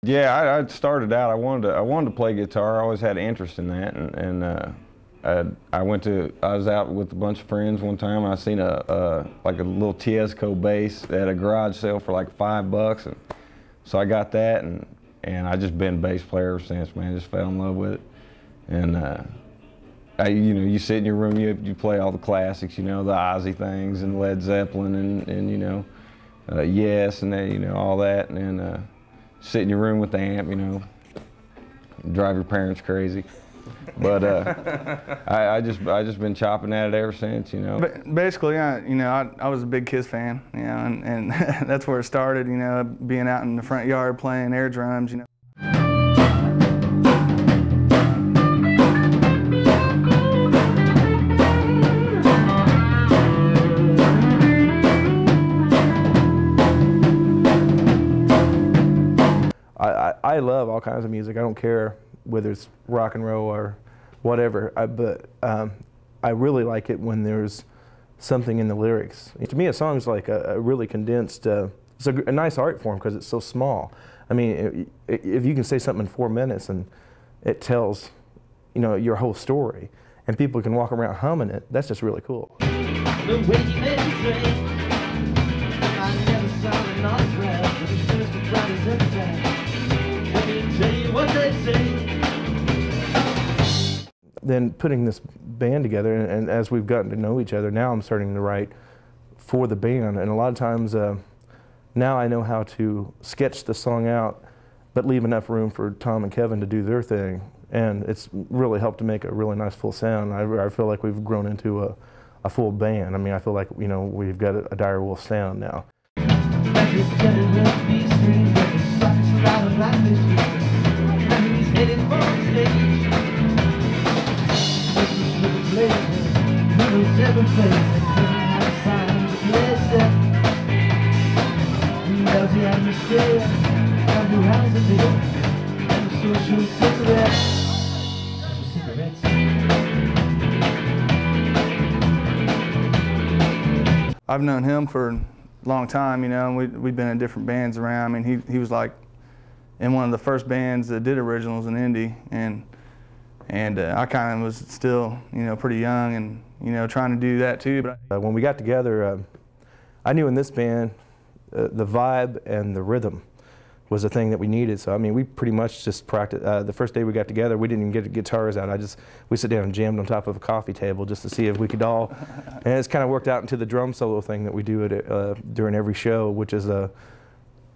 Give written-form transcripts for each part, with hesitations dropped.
Yeah, I started out. I wanted to play guitar. I always had interest in that, I was out with a bunch of friends one time. And I seen like a little Tiesco bass at a garage sale for like $5, and so I got that, and I just been a bass player ever since. Man, just fell in love with it, and you sit in your room, you play all the classics, the Ozzy things and Led Zeppelin and Yes, and then, all that, and then sit in your room with the amp, drive your parents crazy. But I just been chopping at it ever since, Basically, I was a big Kiss fan, and that's where it started, being out in the front yard playing air drums, I love all kinds of music. I don't care whether it's rock and roll or whatever, but I really like it when there's something in the lyrics. To me, a song's like a really condensed, it's a nice art form because it's so small. I mean, if you can say something in 4 minutes and it tells, your whole story, and people can walk around humming it, that's just really cool. The way you made me drink, I never saw an autograph, but it's just a brother's epitaph. Let me tell you what they say. Then putting this band together, and as we've gotten to know each other, now I'm starting to write for the band, and a lot of times now I know how to sketch the song out, but leave enough room for Tom and Kevin to do their thing, and it's really helped to make a really nice full sound. I feel like we've grown into a full band. I mean, I feel like we've got a Direwolf sound now. I've known him for a long time, and we've been in different bands around. I mean, he was like in one of the first bands that did originals in Indy, and I kind of was still, pretty young and, trying to do that too. But when we got together, I knew in this band, the vibe and the rhythm was the thing that we needed. So I mean, we pretty much just practiced. The first day we got together, we didn't even get the guitars out. We sat down and jammed on top of a coffee table just to see if we could all. And it's kind of worked out into the drum solo thing that we do during every show, which is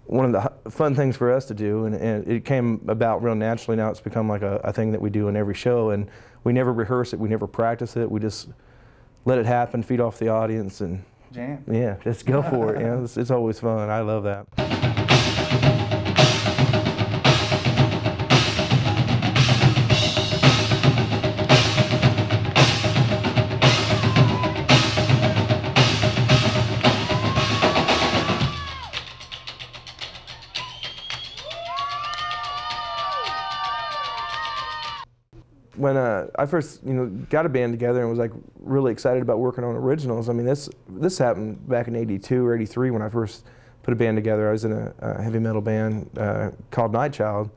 one of the fun things for us to do. And it came about real naturally. Now it's become like a thing that we do in every show, and we never rehearse it, we never practice it. We just let it happen, feed off the audience, and jam. Yeah, just go for it. It's always fun. I love that. When I first, got a band together and was like really excited about working on originals. I mean, this happened back in '82 or '83 when I first put a band together. I was in a heavy metal band called Night Child,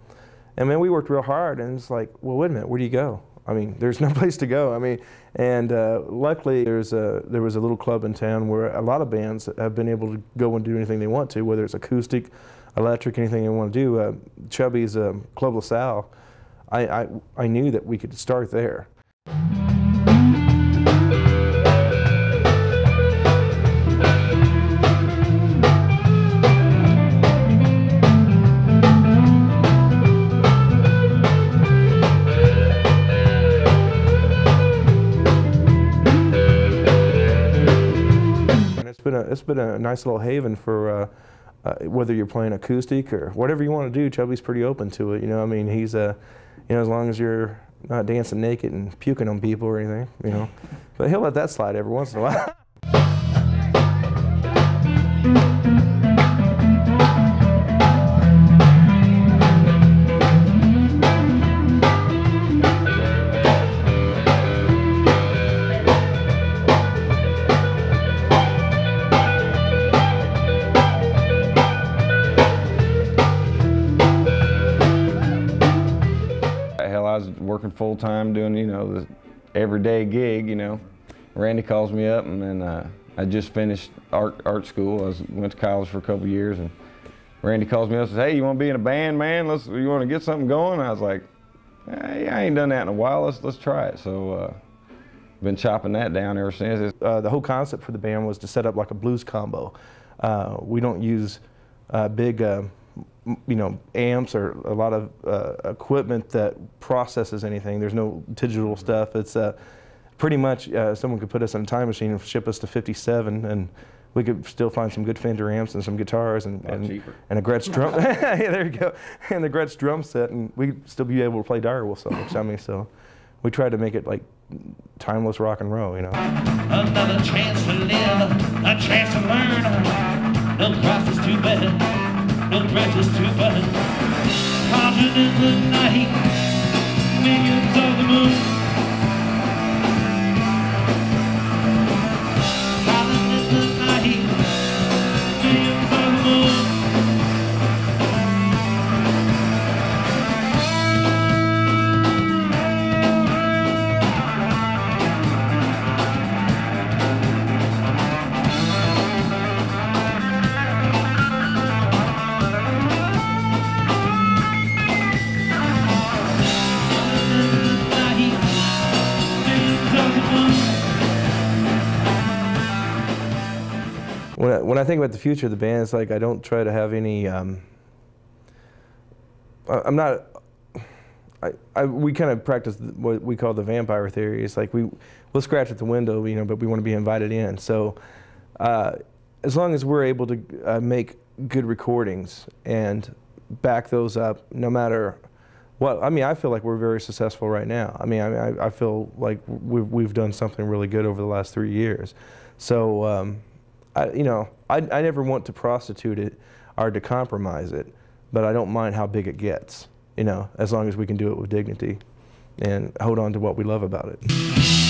and man, we worked real hard. And it's like, well, wait a minute, where do you go? I mean, there's no place to go. I mean, and luckily there was a little club in town where a lot of bands have been able to go and do anything they want to, whether it's acoustic, electric, anything they want to do. Chubby's Club LaSalle. I knew that we could start there. And it's been a nice little haven for whether you're playing acoustic or whatever you want to do. Chubby's pretty open to it. I mean, he's as long as you're not dancing naked and puking on people or anything, But he'll let that slide every once in a while. working full time doing, you know, the everyday gig, you know. Randy calls me up, and then I just finished art school. Went to college for a couple years, and Randy calls me up and says, "Hey, you want to be in a band, man? You want to get something going?" I was like, "Hey, I ain't done that in a while. Let's try it." So been chopping that down ever since. The whole concept for the band was to set up like a blues combo. We don't use big, you know, amps or a lot of equipment that processes anything. There's no digital stuff. It's pretty much someone could put us in a time machine and ship us to '57, and we could still find some good Fender amps and some guitars and a Gretsch drum. Yeah, there you go, and the Gretsch drum set, and we'd still be able to play Direwolf songs. I mean, so we tried to make it like timeless rock and roll, you know. Another chance to live, a chance to learn. No price is too bad, no price is too bad. Caught in the night, millions of the moon. When I think about the future of the band, it's like I don't try to have any. I'm not. We kind of practice what we call the vampire theory. It's like we'll scratch at the window, you know, but we want to be invited in. So as long as we're able to make good recordings and back those up, no matter what. I mean, I feel like we're very successful right now. I mean, I feel like we've done something really good over the last 3 years. So. You know, I never want to prostitute it or to compromise it, but I don't mind how big it gets, you know, as long as we can do it with dignity and hold on to what we love about it.